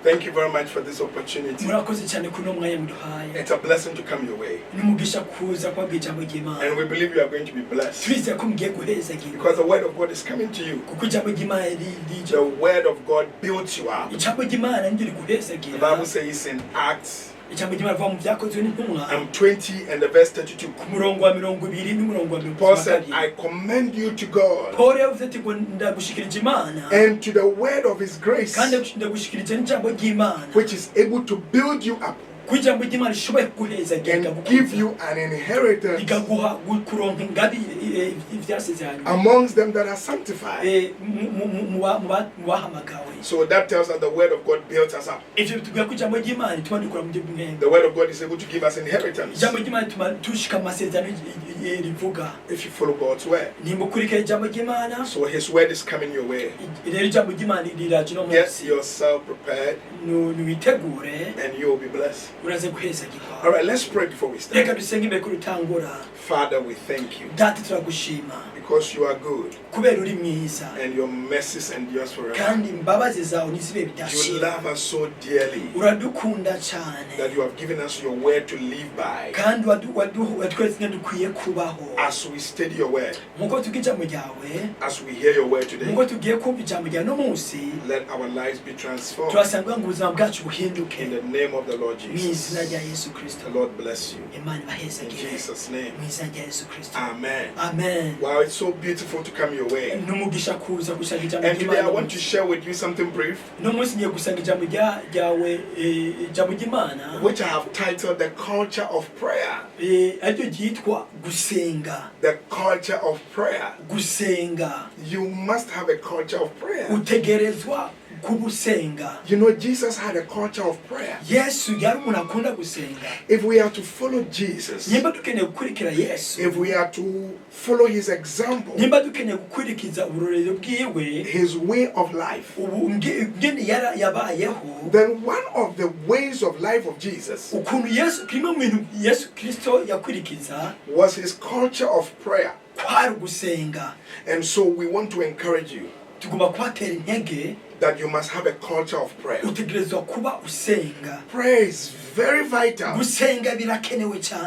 Thank you very much for this opportunity. It's a blessing to come your way. And we believe you are going to be blessed. Because the word of God is coming to you. The word of God builds you up. The Bible says in Acts 20 and the verse 32. Paul said, I commend you to God and to the word of his grace, which is able to build you up and give you an inheritance amongst them that are sanctified. So that tells us the word of God builds us up. The word of God is able to give us inheritance if you follow God's word. So his word is coming your way. Get yourself prepared and you will be blessed. All right, let's pray before we start. Father, we thank you because you are good and your mercies endures forever. You love us so dearly that you have given us your word to live by. As we study your word, as we hear your word today, let our lives be transformed in the name of the Lord Jesus. The Lord bless you. In Jesus' name. Amen. Amen. Wow, it's so beautiful to come your way. And today I want to share with you something brief, which I have titled The Culture of Prayer. The culture of prayer. You must have a culture of prayer. You know, Jesus had a culture of prayer. If we are to follow Jesus, if we are to follow his example, his way of life, then one of the ways of life of Jesus was his culture of prayer. And so we want to encourage you that you must have a culture of prayer. Prayer is very vital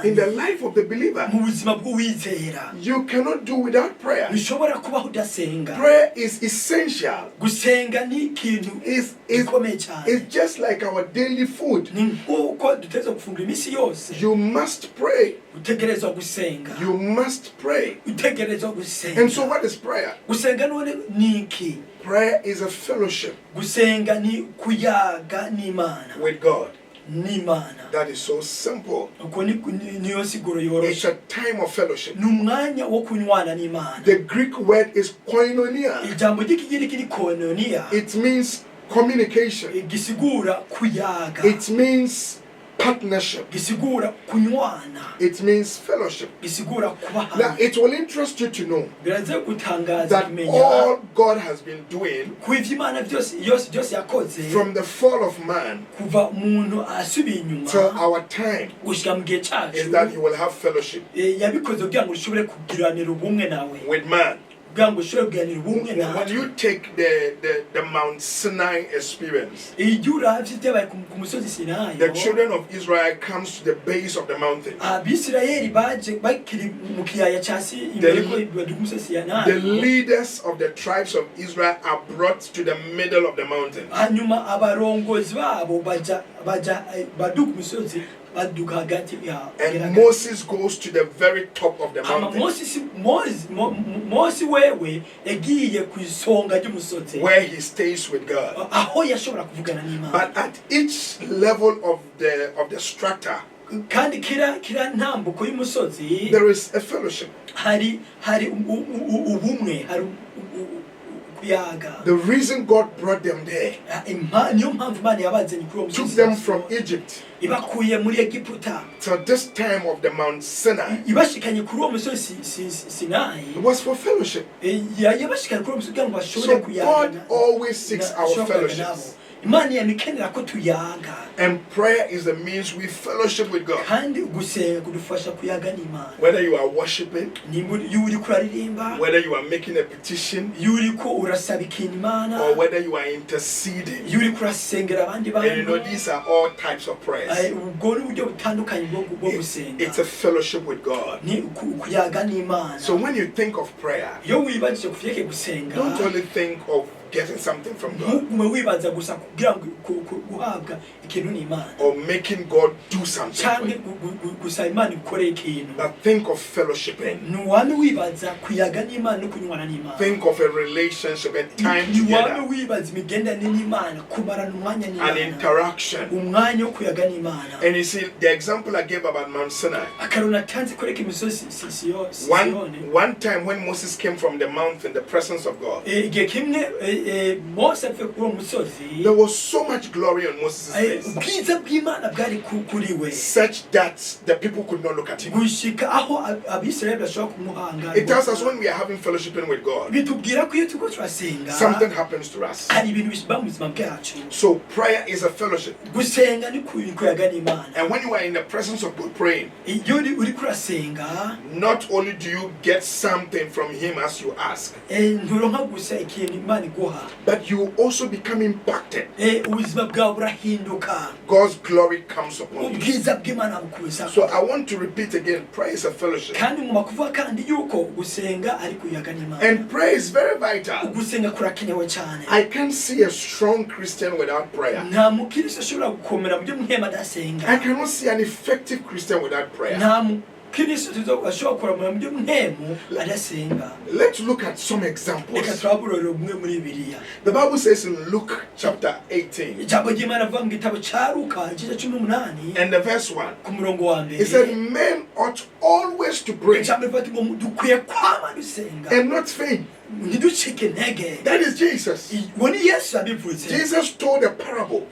in the life of the believer. You cannot do without prayer. Prayer is essential. It's just like our daily food. You must pray. You must pray. And so what is prayer? Prayer is a fellowship with God. That is so simple. It's a time of fellowship. The Greek word is koinonia. It means communication. It mees partnership. It means fellowship. Now, it will interest you to know that all God has been doing from the fall of man till our time is that you will have fellowship with man. When you take the Mount Sinai experience, the children of Israel comes to the base of the mountain. The leaders of the tribes of Israel are brought to the middle of the mountain. And Moses goes to the very top of the mountain, where he stays with God. But at each level of the strata, there is a fellowship. The reason God brought them there, took them from Egypt to this time of the Mount Sinai, it was for fellowship. So God always seeks our fellowship. And prayer is the means we fellowship with God. Whether you are worshiping, whether you are making a petition, or whether you are interceding. And you know, these are all types of prayers. It's a fellowship with God. So when you think of prayer, don't only think of getting something from God or making God do something for you, but think of fellowshipping. Think of a relationship and time together, an interaction. And you see, the example I gave about Mount Sinai, one time when Moses came from the mount in the presence of God, there was so much glory on Moses' face, such that the people could not look at him. It tells us when we are having fellowshipping with God, something happens to us. So prayer is a fellowship. And when you are in the presence of God praying, not only do you get something from Him as you ask, but you also become impacted. God's glory comes upon you. So I want to repeat again, prayer is a fellowship. And prayer is very vital. I can't see a strong Christian without prayer. I cannot see an effective Christian without prayer. Let's look at some examples. The Bible says in Luke chapter 18 and the verse 1, it said, men ought always to pray and not faint. That is Jesus. Jesus told a parable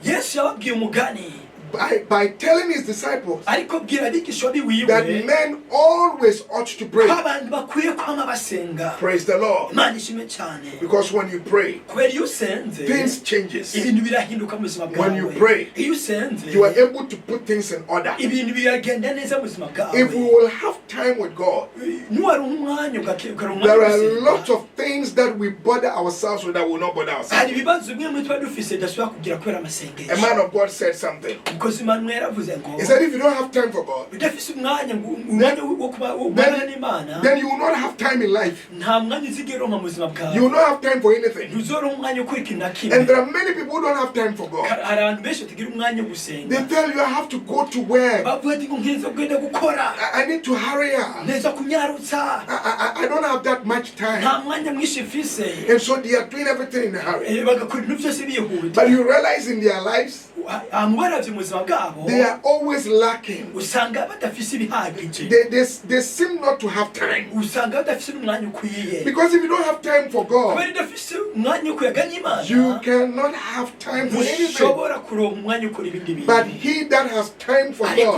by telling his disciples that men always ought to pray. Praise the Lord. Because when you pray, things changes. When you pray, you are able to put things in order. If we will have time with God, there are a lot of things that we bother ourselves with that will not bother ourselves. A man of God said something. He said if you don't have time for God, then you will not have time in life. You will not have time for anything. And there are many people who don't have time for God. They tell you I have to go to work. I need to hurry up. I don't have that much time. And so they are doing everything in a hurry. But you realize in their lives, they are always lacking. They seem not to have time. Because if you don't have time for God, you cannot have time for anything. But he that has time for God,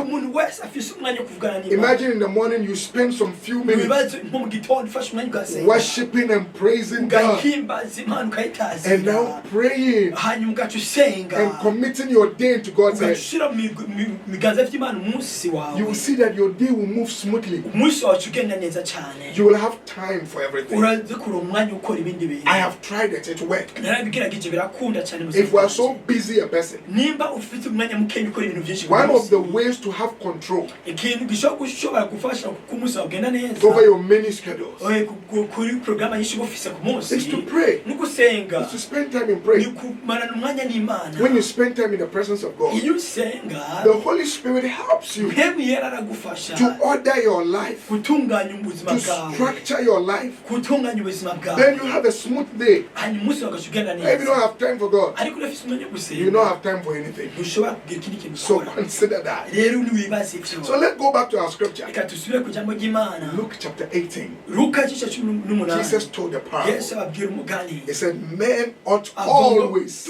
imagine in the morning you spend some few minutes worshiping and praising God, and now praying and committing your day into God's hands. You will see that your day will move smoothly. You will have time for everything. I have tried it, it works. If we are so busy a person, one of the ways to have control over your many schedules is to pray. Is to spend time in prayer. When you spend time in the presence of God, the Holy Spirit helps you to order your life, to structure your life. Then you have a smooth day. If you don't have time for God, you don't have time for anything. So consider that. So let's go back to our scripture. Luke chapter 18. Jesus told the parable. He said, men ought always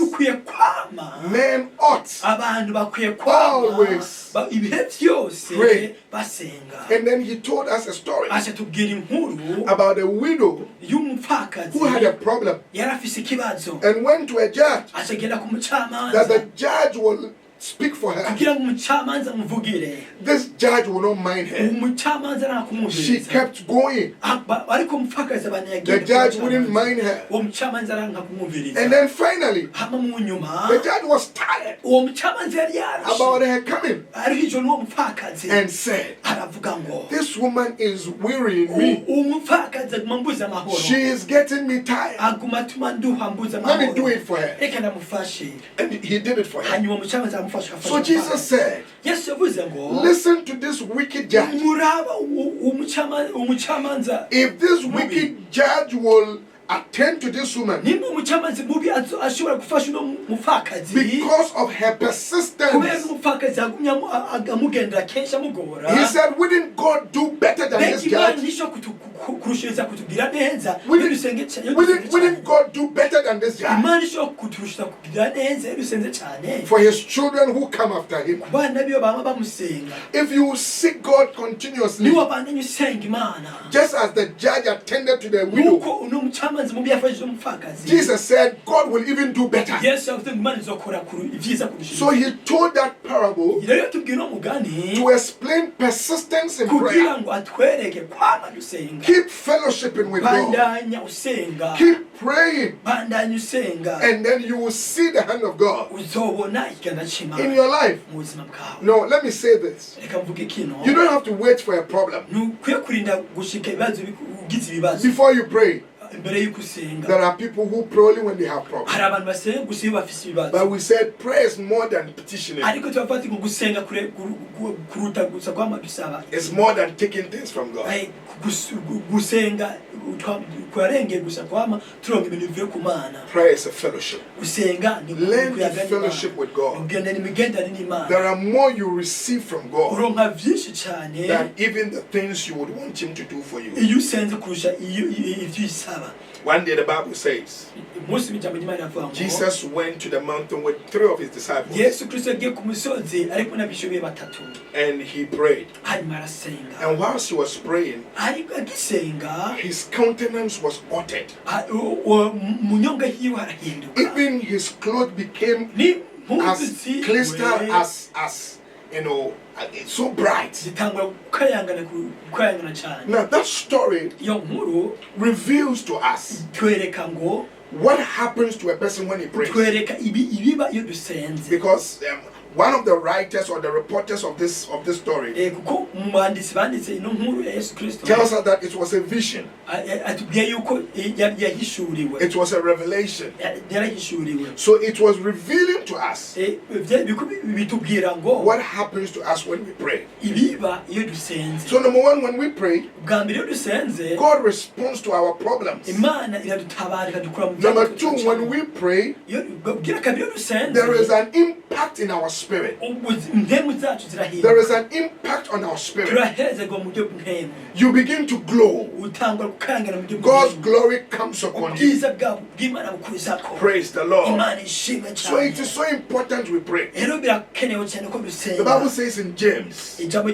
ought always pray. And then he told us a story about a widow who had a problem and went to a judge that the judge will speak for her. This judge will not mind her. She kept going. The judge wouldn't mind her. And then finally, the judge was tired about her coming and said, this woman is wearying me. She is getting me tired. Let me do it for her. And he did it for her. So Jesus said, listen to this wicked judge. If this wicked judge will attend to this woman because of her persistence, he said, wouldn't God do better than this judge? Wouldn't God do better than this judge for his children who come after him? If you seek God continuously, just as the judge attended to the widow, Jesus said God will even do better. So he told that parable to explain persistence in prayer. Keep fellowshipping with God. Keep praying. And then you will see the hand of God in your life. No, let me say this. You don't have to wait for a problem before you pray. There are people who pray only when they have problems. But we said prayer is more than petitioning. It's more than taking things from God. Prayer is a fellowship. Learn to fellowship with God. There are more you receive from God than even the things you would want him to do for you. One day the Bible says Jesus went to the mountain with 3 of his disciples and he prayed. And whilst he was praying, his countenance was altered. Even his clothes became as crystal as you know, it's so bright. Now that story reveals to us what happens to a person when he prays. Because one of the writers or the reporters of this story tells us that it was a vision. It was a revelation. So it was revealing to us what happens to us when we pray. So number one, when we pray, God responds to our problems. Number two, when we pray, there is an impact in our spirit. There is an impact on our spirit. You begin to glow. God's glory comes upon you. Praise the Lord. So it is so important we pray. The Bible says in James chapter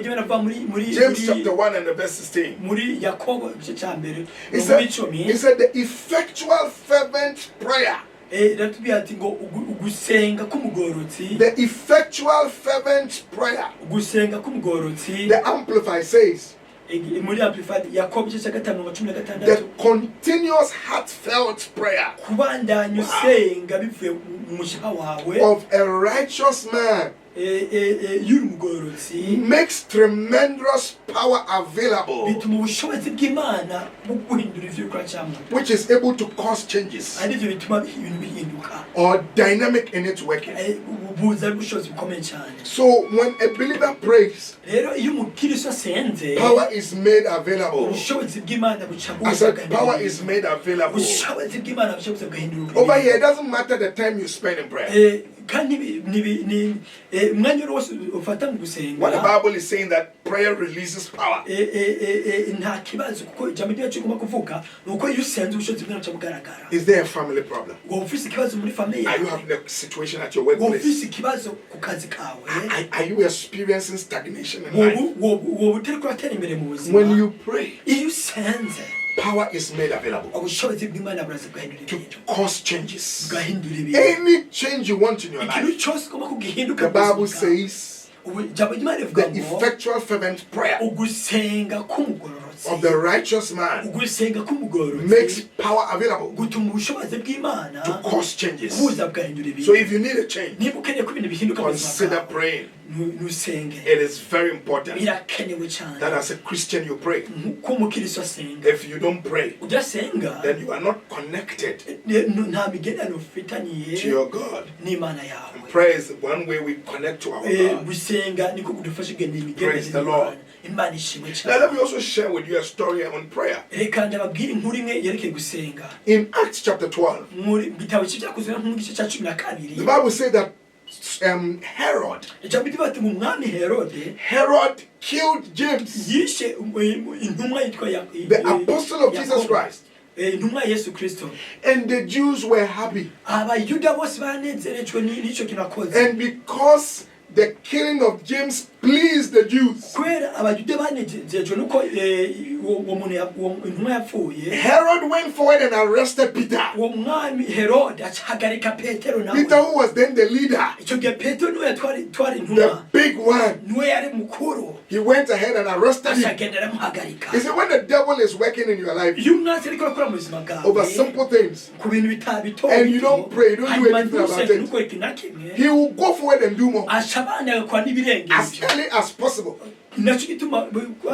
1 and verse 16, it said the effectual fervent prayer. The effectual fervent prayer. The Amplified says the continuous heartfelt prayer of a righteous man makes tremendous power available, which is able to cause changes or dynamic in its working. So when a believer prays, power is made available. I said power is made available. Over here, it doesn't matter the time you spend in prayer. What the Bible is saying that prayer releases power. Is there a family problem? Are you having a situation at your workplace? Are you experiencing stagnation in life? When you pray, power is made available to cause changes. Any change you want in your life, the Bible says the effectual fervent prayer of the righteous man makes power available to cause changes. So if you need a change, consider praying. It is very important that as a Christian you pray. If you don't pray, then you are not connected to your God. And prayer is one way we connect to our God. Praise the Lord. Now let me also share with you a story on prayer. In Acts chapter 12, the Bible says that Herod killed James, the apostle of Jesus Christ. And the Jews were happy. And because the killing of James pleased the Jews, Herod went forward and arrested Peter. Peter, who was then the leader, the big one, he went ahead and arrested him. He said, when the devil is working in your life over simple things, and you don't pray, you don't do anything about it, he will go forward and do more as early as possible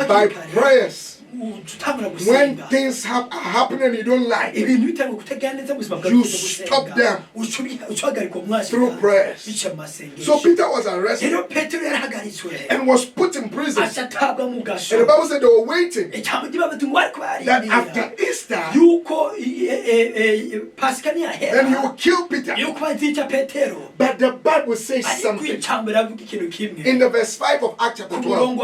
by prayers. When things are happening and you don't like it, you stop them through prayers. So Peter was arrested and was put in prison. And the Bible said they were waiting that after Easter, then he will kill Peter. But the Bible says something. In the verse 5 of Acts chapter 12,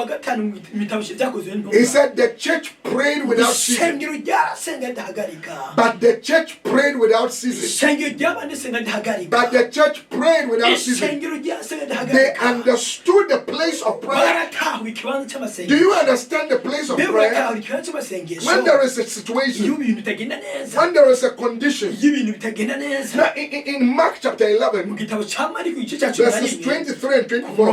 he said the church prayed without ceasing. But the church prayed without ceasing. But the church prayed without ceasing. They understood the place of prayer. Do you understand the place of prayer? When there is a situation, when there is a condition. Now in Mark chapter 11, verses 23 and 24,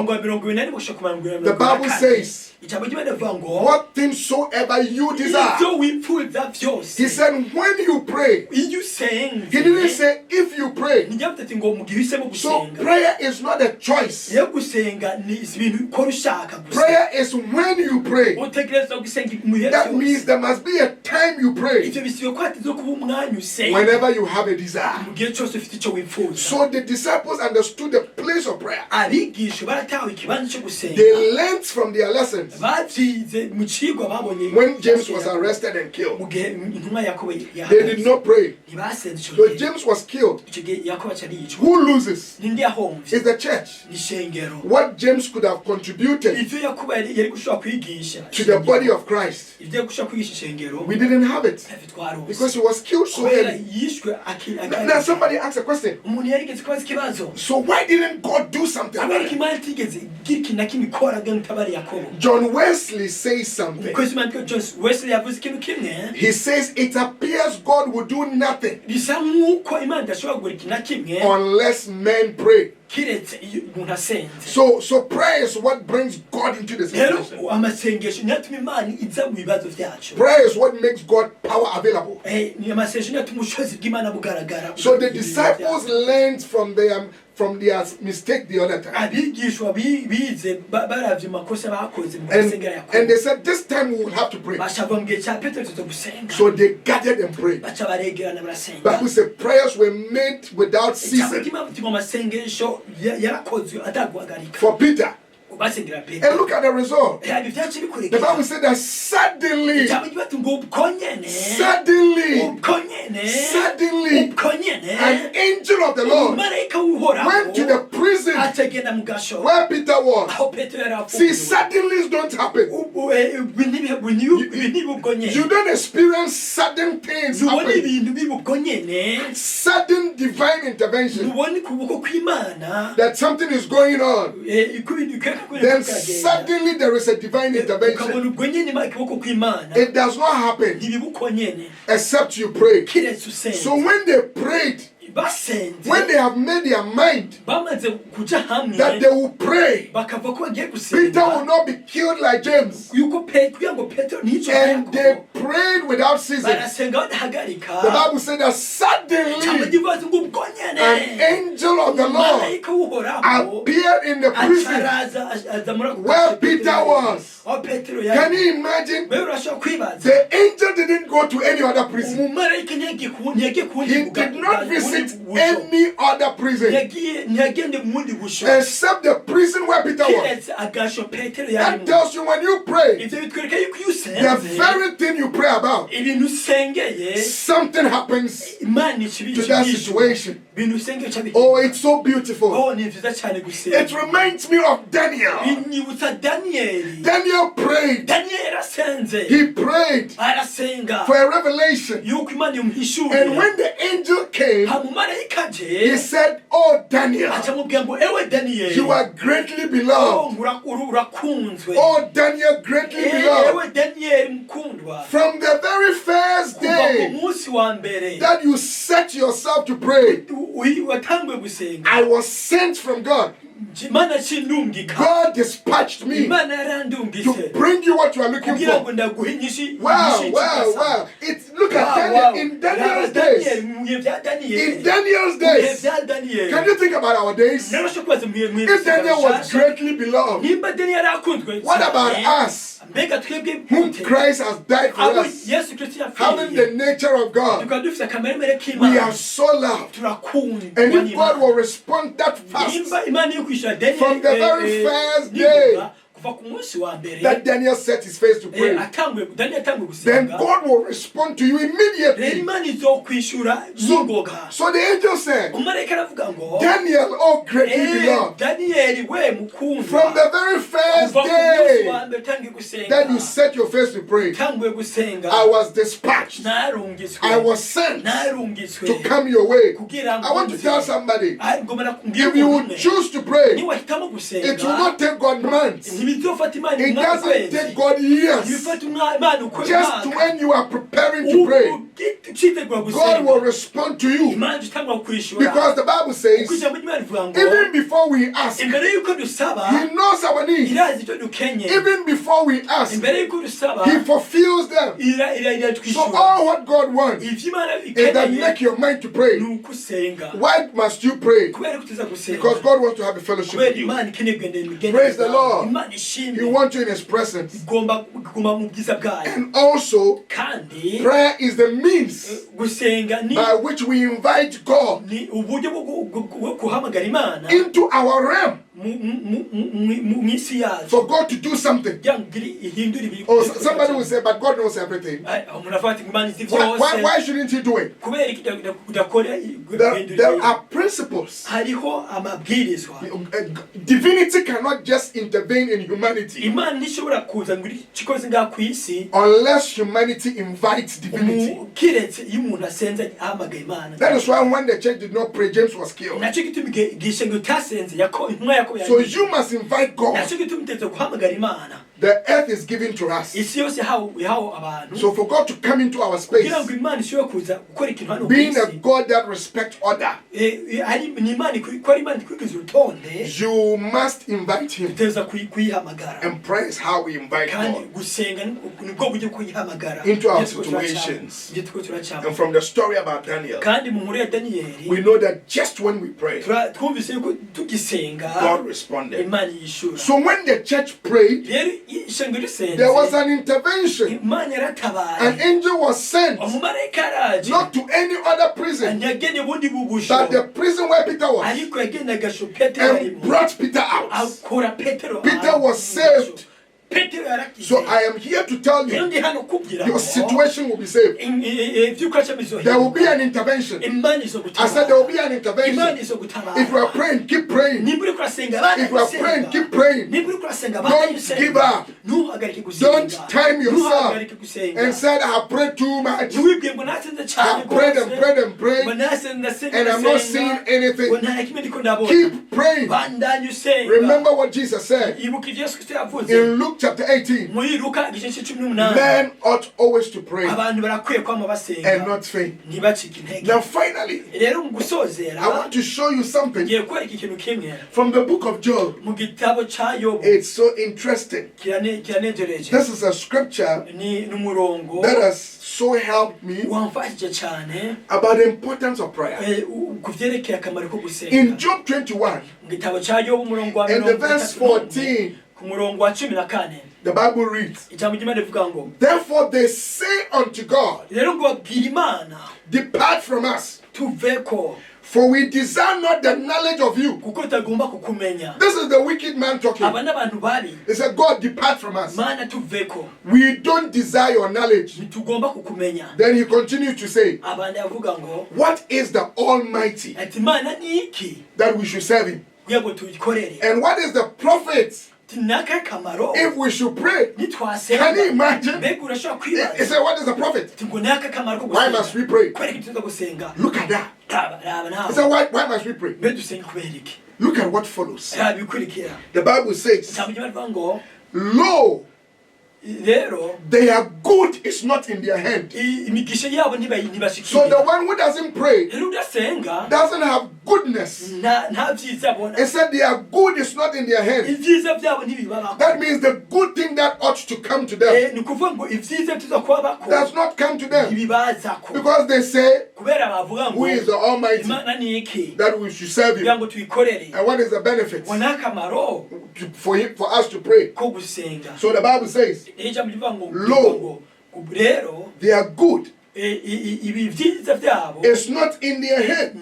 the Bible says, what things soever you desire. He said, when you pray. He didn't say, if you pray. So prayer is not a choice. Prayer is when you pray. That means there must be a time you pray. Whenever you have a desire. So the disciples understood the place of prayer. They learned from their lessons. When James was arrested and killed, they did not pray. So James was killed. Who loses? Is the church. What James could have contributed to the body of Christ, we didn't have it because he was killed so early. Now somebody asked a question. So why didn't God do something about it? John Wesley says something. He says it appears God will do nothing unless men pray. So prayer is what brings God into the situation. Prayer is what makes God power available. So the disciples learned from their mistake the other time. And they said, this time we will have to pray. So they gathered and prayed. Bible said prayers were made without ceasing. For Peter, And look at the result. The Bible said that suddenly, an angel of the Lord went to the prison where Peter was. See, suddenlies don't happen. You don't experience sudden things happen. Sudden divine intervention. That something is going on. Then suddenly there is a divine intervention. It does not happen except you pray. So when they prayed, when they have made their mind that they will pray, Peter will not be killed like James. And they prayed without ceasing. The Bible said that suddenly an angel of the Lord appeared in the prison where Peter was. Can you imagine? The angel didn't go to any other prison. He did not visit any other prison except the prison where Peter was. That tells you when you pray, the very thing you pray about, something happens to that situation. Oh, it's so beautiful. It reminds me of Daniel. Daniel prayed. He prayed for a revelation. And when the angel came, he said, "Oh, Daniel, you are greatly beloved. Oh, Daniel, greatly beloved. From the very first day that you set yourself to pray, I was sent from God. God dispatched me to bring you what you are looking for." Wow. Look at Daniel. In Daniel's days. In Daniel's days. Can you think about our days? If Daniel was greatly beloved, what about us? Whom Christ has died for us, having the nature of God, we are so loved. And if God will respond that fast from the very first day that Daniel set his face to pray, then God will respond to you immediately. So the angel said, "Daniel, oh greatly beloved, from the very first day that you set your face to pray, I was dispatched. I was sent to come your way." I want to tell somebody, if you would choose to pray, it will not take God months. It doesn't take God years. Just when you are preparing to pray, God will respond to you. Because the Bible says, even before we ask, He knows our needs. Even before we ask, He fulfills them. So all what God wants is that make your mind to pray. Why must you pray? Because God wants to have a fellowship with you. Praise the Lord. He wants you in His presence. And also, prayer is the means by which we invite God into our realm for God to do something. Oh, somebody will say, "But God knows everything." Why shouldn't He do it? There are principles. Divinity cannot just intervene in humanity unless humanity invites divinity. That is why when the church did not pray, James was killed. So you must invite God. The earth is given to us. So for God to come into our space, being a God that respects order, you must invite Him. And prayer is how we invite God into our situations. And from the story about Daniel, we know that just when we pray, God God responded. So when the church prayed, there was an intervention. An angel was sent, not to any other prison, but the prison where Peter was, and brought Peter out. Peter was saved. So I am here to tell you, your situation will be saved. There will be an intervention. I said there will be an intervention. If you are praying, keep praying. If you are praying, keep praying. Don't give up. Don't time yourself and say, I have prayed too much. I have prayed and prayed and prayed, and I'm not seeing anything. Keep praying. Remember what Jesus said in Luke chapter 18. Men ought always to pray and not faint. Now finally, I want to show you something from the book of Job. It's so interesting. This is a scripture that has so helped me about the importance of prayer. In Job 21 and the verse 14, the Bible reads, therefore they say unto God, depart from us, for we desire not the knowledge of you. This is the wicked man talking. He said, God, depart from us. We don't desire your knowledge. Then he continued to say, what is the Almighty that we should serve him? And what is the prophet if we should pray? Can you imagine? He said, what is the prophet? Why must we pray? Look at that. He said, why must we pray? Look at what follows. The Bible says, lo, their good is not in their hand. So the one who doesn't pray doesn't have goodness. It said their good is not in their hand. That means the good thing that ought to come to them does not come to them, because they say, who is the Almighty that we should serve him? And what is the benefit for us to pray? So the Bible says, lo, they are good. It's not in their head.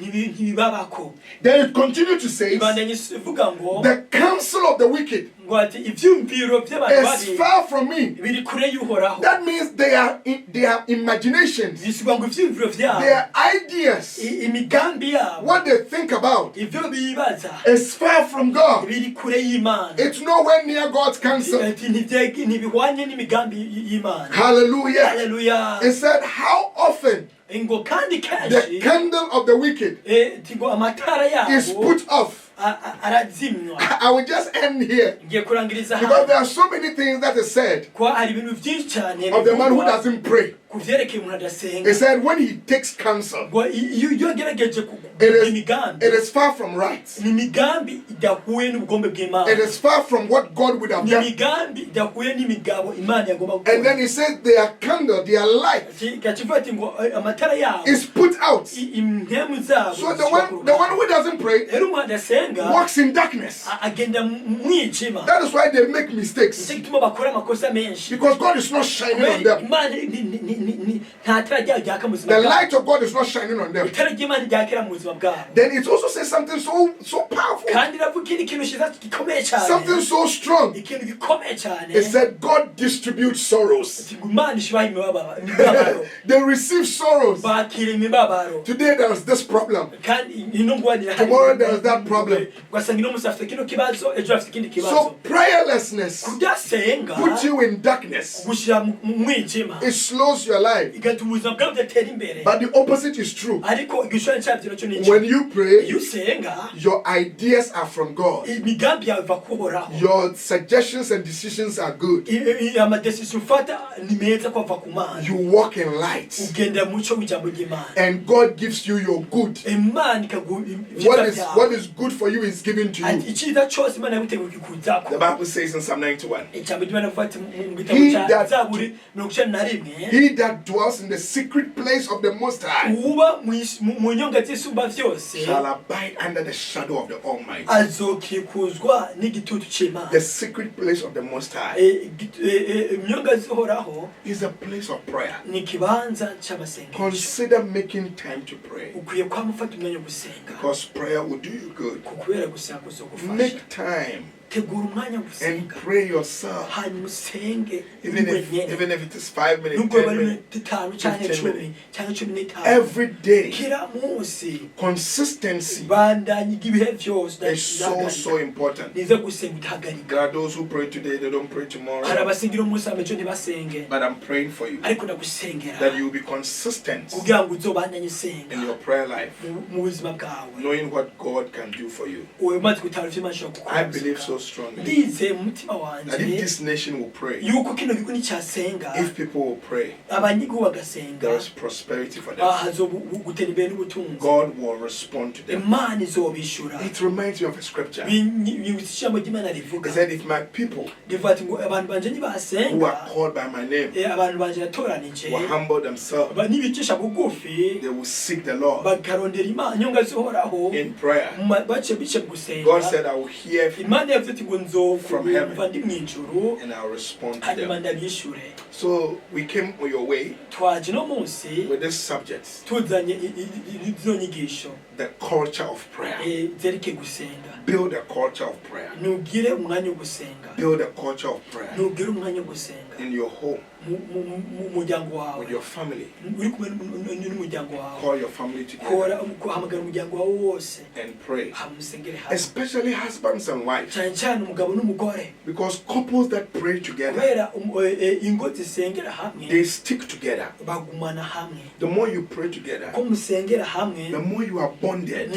Then it continues to say, the counsel of the wicked is far from me. That means they are imaginations, their ideas, what they think about is far from God. It's nowhere near God's counsel. Hallelujah. It said, how often the candle of the wicked is put off. I will just end here, because there are so many things that is said of the man who doesn't pray. He said when he takes counsel, it is far from right. It is far from what God would have done. And then he says their candle, their light is put out. So the one who doesn't pray walks in darkness. That is why they make mistakes, because God is not shining on them. The light of God is not shining on them. Then it also says something so powerful, something so strong. It said God distributes sorrows. They receive sorrows. Today there is this problem, tomorrow there is that problem. So prayerlessness puts you in darkness. It slows your life. But the opposite is true. When you pray, your ideas are from God. Your suggestions and decisions are good. You walk in light, and God gives you your good. What is good for you is given to you. The Bible says in Psalm 91, he that dwells in the secret place of the Most High shall abide under the shadow of the Almighty. The secret place of the Most High is a place of prayer. Consider making time to pray, because prayer will do you good. Make time and pray yourself, even if it is 5 minutes, 10 minutes, 15 minutes. Every day, consistency is so important. There are those who pray today, they don't pray tomorrow. But I'm praying for you that you will be consistent in your prayer life, knowing what God can do for you. I believe so strongly that if this nation will pray, if people will pray, there is prosperity for them. God will respond to them. It reminds me of a scripture. It said, if my people who are called by my name will humble themselves, they will seek the Lord in prayer. God said, I will hear from heaven and I'll respond to them. So we came on your way with this subject, the culture of prayer. Build a culture of prayer. Build a culture of prayer in your home, with your family. Call your family together and pray, especially husbands and wives, because couples that pray together, they stick together. The more you pray together, the more you are bonded.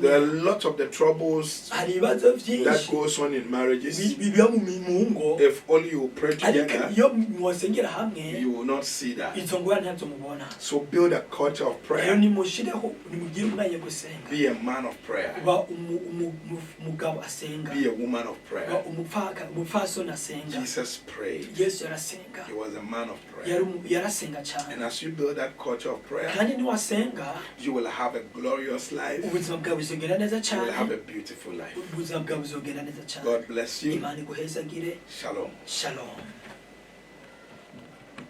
There are lots of the troubles that goes on in marriages. If only you pray together, you will not see that. So build a culture of prayer. Be a man of prayer. Be a woman of prayer. Jesus prayed. He was a man of prayer. And as you build that culture of prayer, you will have a glorious life. You will have a beautiful life. God bless you. Shalom. Shalom.